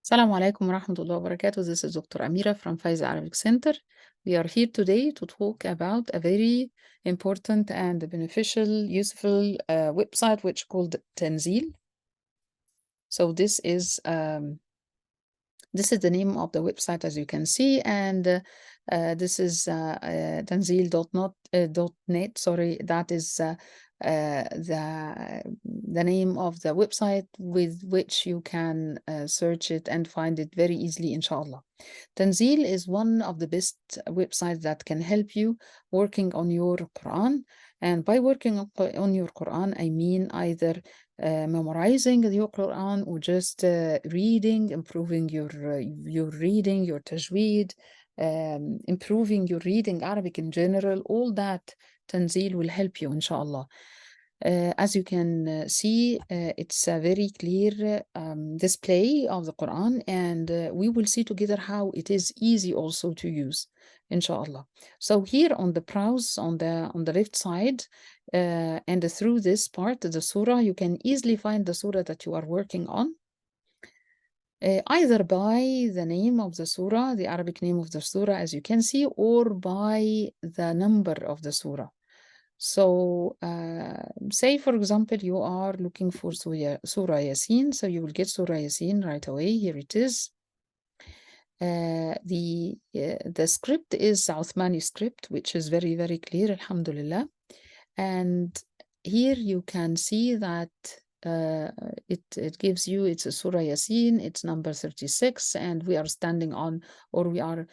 Assalamu alaikum warahmatullahi wabarakatuh. This is Dr. Amira from Faiz Arabic Center. We are here today to talk about a very important and beneficial, useful website which called Tanzil. So this is the name of the website, as you can see, and this is tanzil.net. Sorry, that is the name of the website with which you can search it and find it very easily, inshallah. Tanzil is one of the best websites that can help you working on your Quran. And by working on your Quran, I mean either memorizing your Quran or just reading, improving your reading, your Tajweed, improving your reading Arabic in general. All that Tanzil will help you, inshallah. As you can see, it's a very clear display of the Quran, and we will see together how it is easy also to use, inshallah. So here on the browse on the left side, and through this part, the surah, you can easily find the surah that you are working on. Either by the name of the surah, the Arabic name of the surah, as you can see, or by the number of the surah. So, say for example, you are looking for Surah Yasin, so you will get Surah Yasin right away. Here it is. The script is Uthmani script, which is very, very clear, alhamdulillah. And here you can see that it gives you, it's a Surah Yasin, it's number 36, and we are standing on, or we are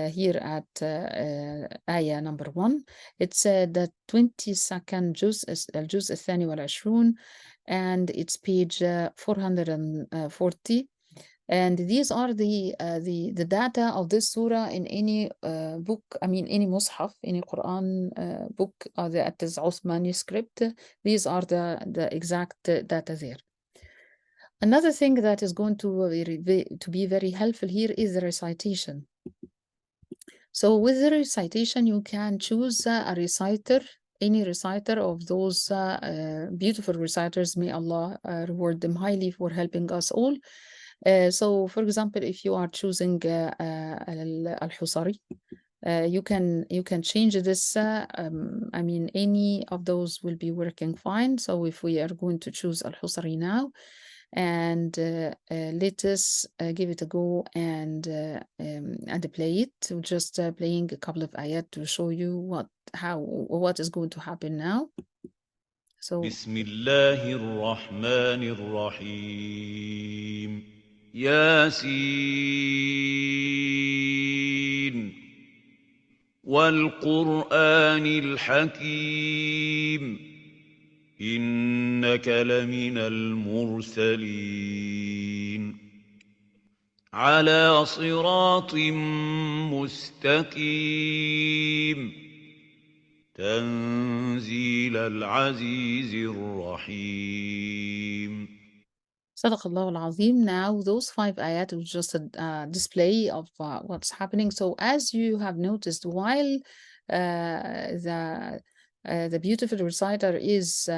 here at ayah number 1. It's the 22nd juz, al-juz al-thani wal-ashrun, and it's page 440. And these are the data of this surah in any book, I mean any mushaf, any Quran book, that is Uthmani script. These are the exact data there. Another thing that is going to be very helpful here is the recitation. So with the recitation, you can choose a reciter, any reciter of those beautiful reciters. May Allah reward them highly for helping us all. So, for example, if you are choosing Al-Husari, you can change this. I mean, any of those will be working fine. So, if we are going to choose Al-Husari now, and let us give it a go and play it. So just playing a couple of ayat to show you what is going to happen now. So بسم الله الرحمن الرحيم ياسين والقرآن الحكيم إنك لمن المرسلين على صراط مستقيم تنزيل العزيز الرحيم. صدق الله العظيم. Now those 5 ayat is just a display of what's happening. So as you have noticed, while the beautiful reciter is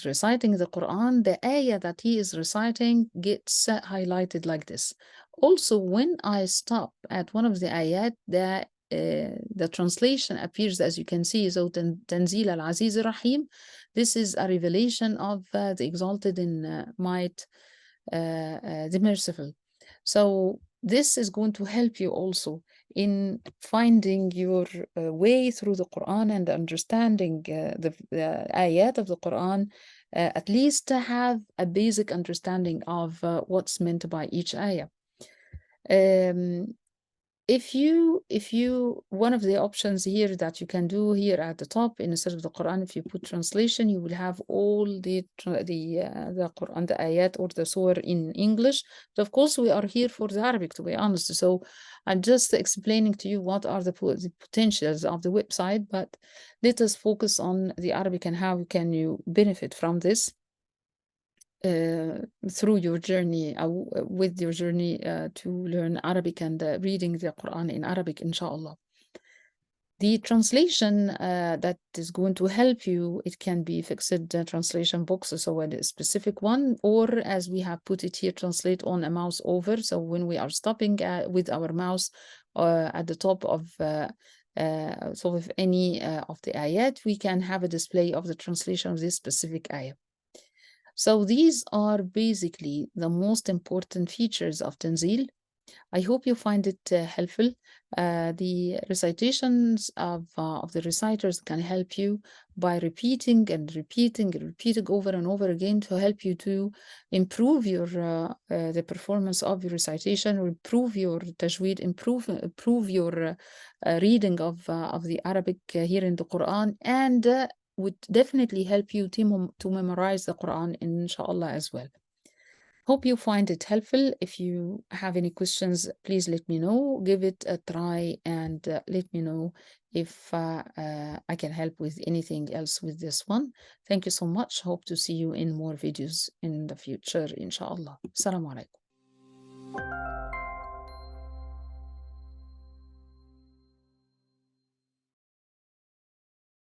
reciting the Quran, the ayah that he is reciting gets highlighted like this. Also, when I stop at one of the ayat, the translation appears, as you can see. So Tanzil al-Aziz al-Rahim, this is a revelation of the exalted in might, the merciful. So this is going to help you also in finding your way through the Quran and understanding the ayat of the Quran, at least to have a basic understanding of what's meant by each ayah. If you one of the options here that you can do here at the top, instead of the Quran, if you put translation, you will have all the Quran, the ayat or the surah in English. But of course, we are here for the Arabic, to be honest. So I'm just explaining to you what are the potentials of the website, but let us focus on the Arabic and how can you benefit from this through your journey, with your journey to learn Arabic and reading the Quran in Arabic, inshallah. The translation that is going to help you, it can be fixed translation box, so a specific one, or as we have put it here, translate on a mouse over. So when we are stopping with our mouse at the top of so with any of the ayat, we can have a display of the translation of this specific ayat. So these are basically the most important features of Tanzil. I hope you find it helpful. The recitations of the reciters can help you by repeating and repeating and repeating over and over again to help you to improve your the performance of your recitation, or improve your tajweed, improve your reading of the Arabic here in the Quran, and would definitely help you to memorize the Quran, inshallah, as well. Hope you find it helpful. If you have any questions, please let me know. Give it a try and let me know if I can help with anything else with this one. Thank you so much. Hope to see you in more videos in the future, inshallah. Assalamu alaikum.